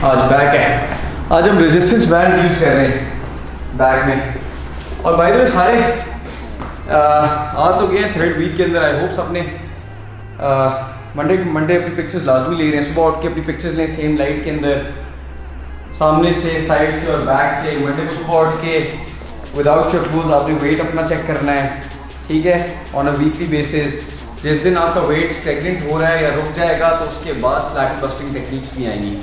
आज बैक है, आज हम रेजिस्टेंस बैंड यूज़ कर रहे हैं बैक में। और बाय द वे सारे आ तो गए थर्ड वीक के अंदर। आई होप सबने मंडे अपनी पिक्चर्स लाजमी ले रहे हैं, सुबह उठ के अपनी पिक्चर्स लें सेम लाइट के अंदर, सामने से, साइड से और बैक से। मंडे को सुबह उठ के विदाउट योर क्लोज आपने वेट अपना चेक करना है, ठीक है, ऑन अ वीकली बेसिस। जिस दिन आपका वेट स्टेगनेंट हो रहा है या रुक जाएगा तो उसके बाद फ्लैट बस्टिंग टेक्निक्स भी आएंगी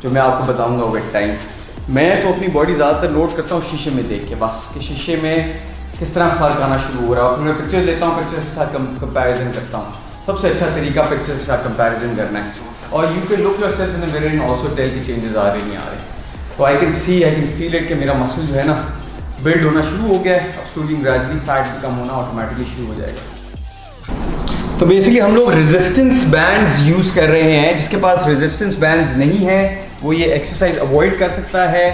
जो मैं आपको बताऊंगा विद टाइम। मैं तो अपनी बॉडी ज़्यादातर नोट करता हूँ शीशे में देख के, बस कि शीशे में किस तरह फ़र्क आना शुरू हो रहा है। और मैं पिक्चर लेता हूँ, पिक्चर के साथ कंपैरिजन करता हूँ। सबसे अच्छा तरीका पिक्चर के साथ कंपैरिजन करना है। और you can look yourself in the mirror and also tell कि चेंजेस आ रहे नहीं आ रहे। तो I can see, I can feel it कि मेरा मसल जो है ना बिल्ड होना शुरू हो गया है। अब स्लोली ग्रेजुअली फैट भी कम होना ऑटोमेटिकली शुरू हो जाएगा। तो बेसिकली हम लोग रेजिस्टेंस बैंड्स यूज़ कर रहे हैं। जिसके पास रेजिस्टेंस बैंड्स नहीं है वो ये एक्सरसाइज अवॉइड कर सकता है।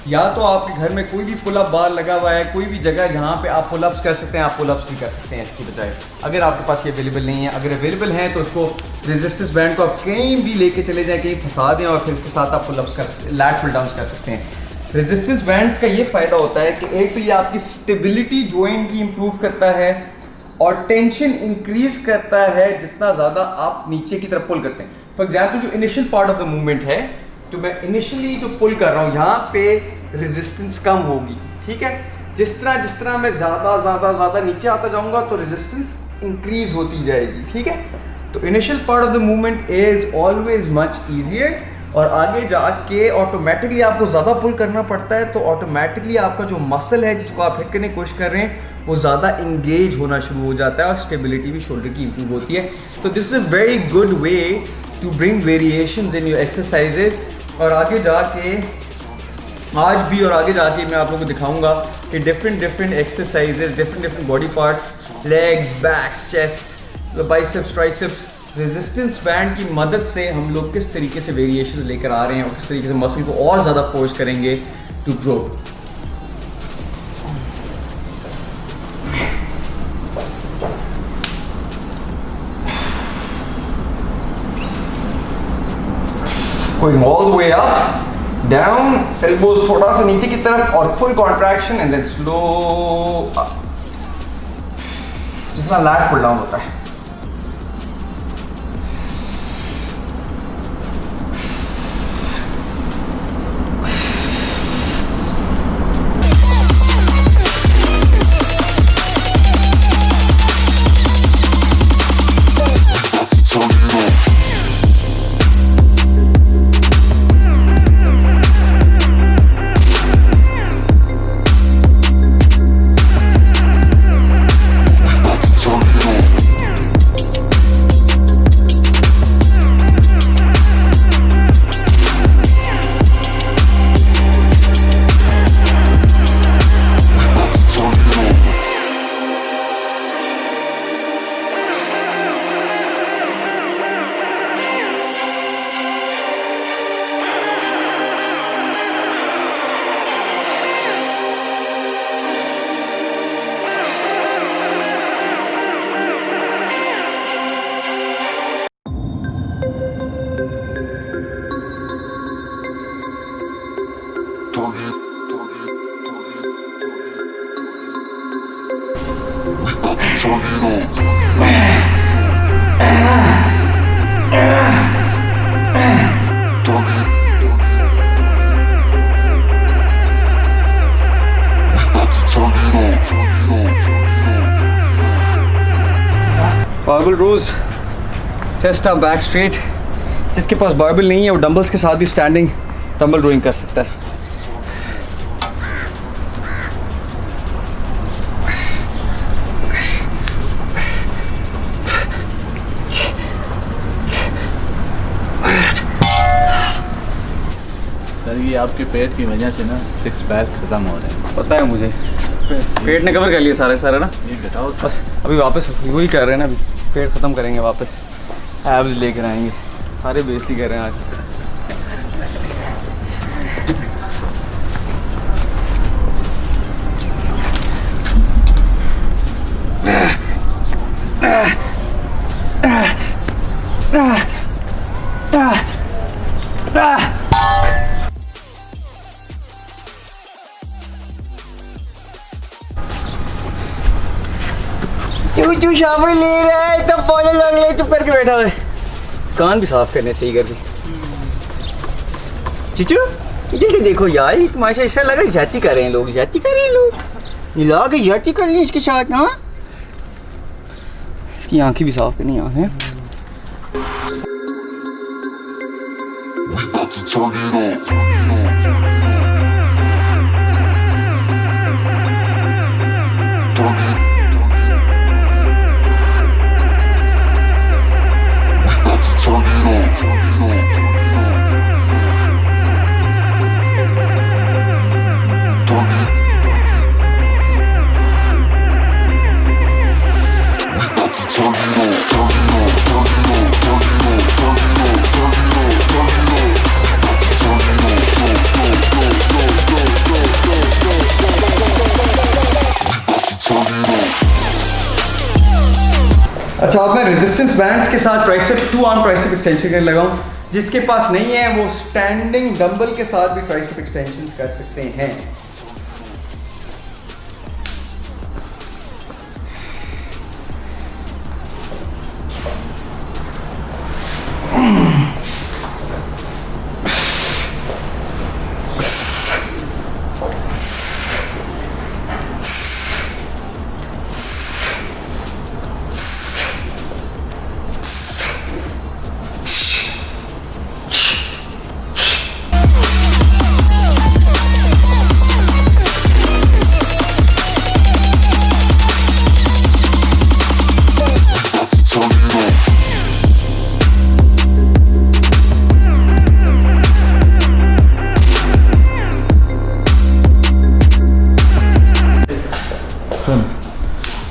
या तो आपके घर में कोई भी पुलअप बार लगा हुआ है, कोई भी जगह जहाँ पे आप पुलअप्स कर सकते हैं, आप पुलअप्स भी कर सकते हैं इसकी बजाय। अगर आपके पास ये अवेलेबल नहीं है, अगर अवेलेबल है तो उसको रेजिस्टेंस बैंड को आप कहीं भी लेके चले जाएं, कहीं फंसा दें और फिर इसके साथ आप पुलअप्स कर सकते हैं, लैट पुल डाउन्स कर सकते हैं। रेजिस्टेंस बैंड्स का ये फ़ायदा होता है कि एक तो ये आपकी स्टेबिलिटी जॉइंट की इम्प्रूव करता है और टेंशन इंक्रीज करता है जितना ज़्यादा आप नीचे की तरफ पुल करते हैं। फॉर एग्जाम्पल जो initial part of the movement है, तो मैं इनिशियली जो पुल कर रहा हूँ यहाँ पे रेजिस्टेंस कम होगी, ठीक है। जिस तरह मैं ज़्यादा नीचे आता जाऊँगा तो रेजिस्टेंस इंक्रीज होती जाएगी, ठीक है। तो initial part of the movement is always much easier और आगे जाके ऑटोमेटिकली आपको ज़्यादा पुल करना पड़ता है तो ऑटोमेटिकली आपका जो मसल है जिसको आप हिट करने की कोशिश कर रहे हैं वो ज़्यादा इंगेज होना शुरू हो जाता है और स्टेबिलिटी भी शोल्डर की इंप्रूव होती है। तो this is a very good way to bring variations in your exercises. और आगे जाके आज भी और आगे जाके मैं आप लोगों को दिखाऊंगा कि different exercises, different body parts, legs, backs, chest, biceps, triceps, resistance band की मदद से हम लोग किस तरीके से वेरिएशंस लेकर आ रहे हैं और किस तरीके से मसल को और ज़्यादा फोर्स करेंगे to grow. Going all the way up, down, elbows थोड़ा सा नीचे की तरफ और full contraction and then slow up, जिस तरह लैट पुल डाउन होता है। बारबल रोज, चेस्ट अप, बैक स्ट्रेट। जिसके पास बारबल नहीं है वो डंबल्स के साथ भी स्टैंडिंग डंबल रोइंग कर सकता है। सर ये आपके पेट की वजह से ना सिक्स पैक खत्म हो रहे हैं। पता है मुझे, पेट ने कवर कर लिया सारा ना। ये घटाओ बस अभी वापस वही कर रहे हैं ना, अभी पेट ख़त्म करेंगे, वापस एब्स लेकर आएंगे। सारे बेइज्जती कर रहे हैं आज। चू शामिल ले रहा है तो पौधे लग ले चुप करके बैठा है। कान भी साफ करने सही करके। चीचू ये देखो यार, ये तुम्हारे साथ ऐसा लग रहा है जाती कर रहे हैं लोग, जाती कर रहे हैं लोग, ये ला के जाती कर रहे हैं इसके साथ ना। इसकी आंखें भी साफ करनी यहाँ से। अच्छा, अब मैं रेजिस्टेंस बैंड्स के साथ ट्राइसेप 2 आर्म ट्राइसेप एक्सटेंशन करने लगा हूँ। जिसके पास नहीं है वो स्टैंडिंग डंबल के साथ भी ट्राइसेप एक्सटेंशन कर सकते हैं।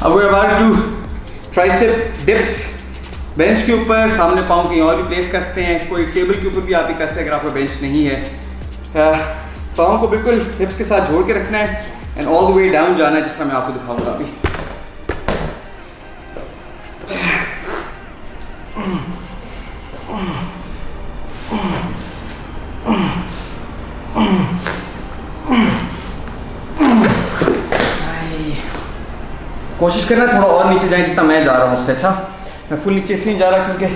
अब we're about to do tricep dips। Bench के ऊपर सामने पाँव कहीं और भी प्लेस कर सकते हैं, कोई टेबल के ऊपर भी आप ही कर सकते हैं अगर आपका बेंच नहीं है। पाँव को बिल्कुल हिप्स के साथ जोड़ के रखना है and all the way down जाना है, जिस तरह मैं आपको दिखाऊंगा अभी। कोशिश करना थोड़ा और नीचे जाए जितना मैं जा रहा हूँ उससे। अच्छा, मैं फुल नीचे इसलिए जा रहा क्योंकि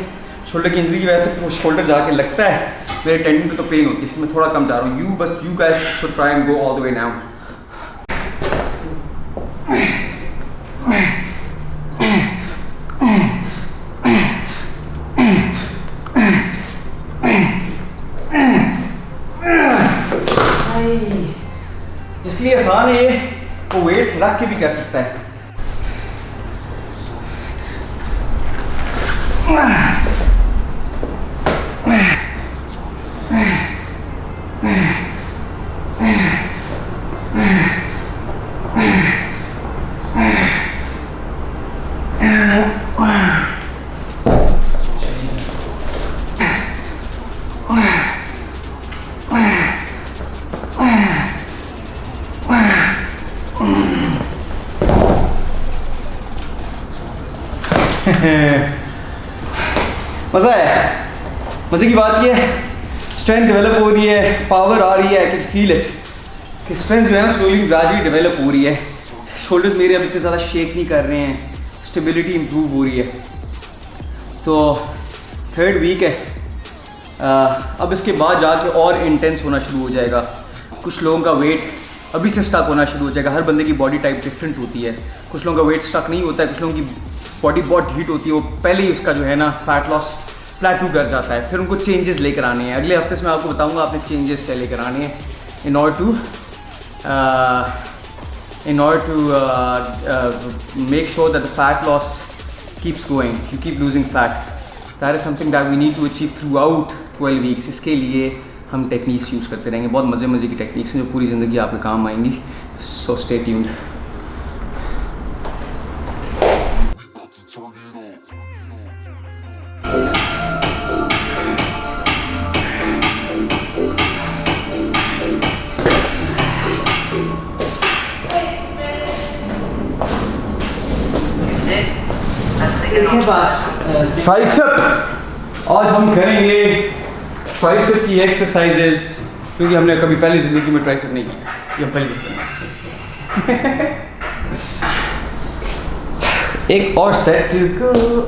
शोल्डर की इंजरी की वजह से वो शोल्डर जाके लगता है मेरे टेंडन पे तो पेन होती है, इसलिए मैं थोड़ा कम जा रहा हूँ। You guys should try and go all the way now. जिसके लिए आसान है ये, वो वेट्स रख के भी कर सकता है। मज़ा है। मज़े की बात ये है स्ट्रेंथ डेवलप हो रही है, पावर आ रही है, आई कैन फील इट कि स्ट्रेंथ जो है ना स्लोली ग्रेजुअली डेवलप हो रही है। शोल्डर्स मेरे अब इतने ज़्यादा शेक नहीं कर रहे हैं, स्टेबिलिटी इम्प्रूव हो रही है। तो 3rd वीक है, अब इसके बाद जाके और इंटेंस होना शुरू हो जाएगा। कुछ लोगों का वेट अभी से स्टक होना शुरू हो जाएगा। हर बंदे की बॉडी टाइप डिफरेंट होती है। कुछ लोगों का वेट स्टक नहीं होता है, कुछ लोगों की बॉडी बहुत हीट होती है, वो पहले ही उसका जो है ना फैट लॉस प्लेटू कर जाता है। फिर उनको चेंजेस लेकर आने हैं। अगले हफ्ते से मैं आपको बताऊंगा आपने चेंजेस क्या लेकर आने हैं in order to make sure that the fat loss keeps going, you keep losing fat. That is something that we need to achieve throughout 12 weeks. इसके लिए हम टेक्निक्स यूज़ करते रहेंगे, बहुत मज़े की टेक्निक्स हैं जो पूरी ज़िंदगी आपके काम आएंगी। So stay tuned. ट्राइसेप आज हम करेंगे ट्राइसेप की एक्सरसाइजेज, क्योंकि हमने कभी पहली ज़िंदगी में ट्राइसेप नहीं किया, ये पहली बार। एक और सेट टू गो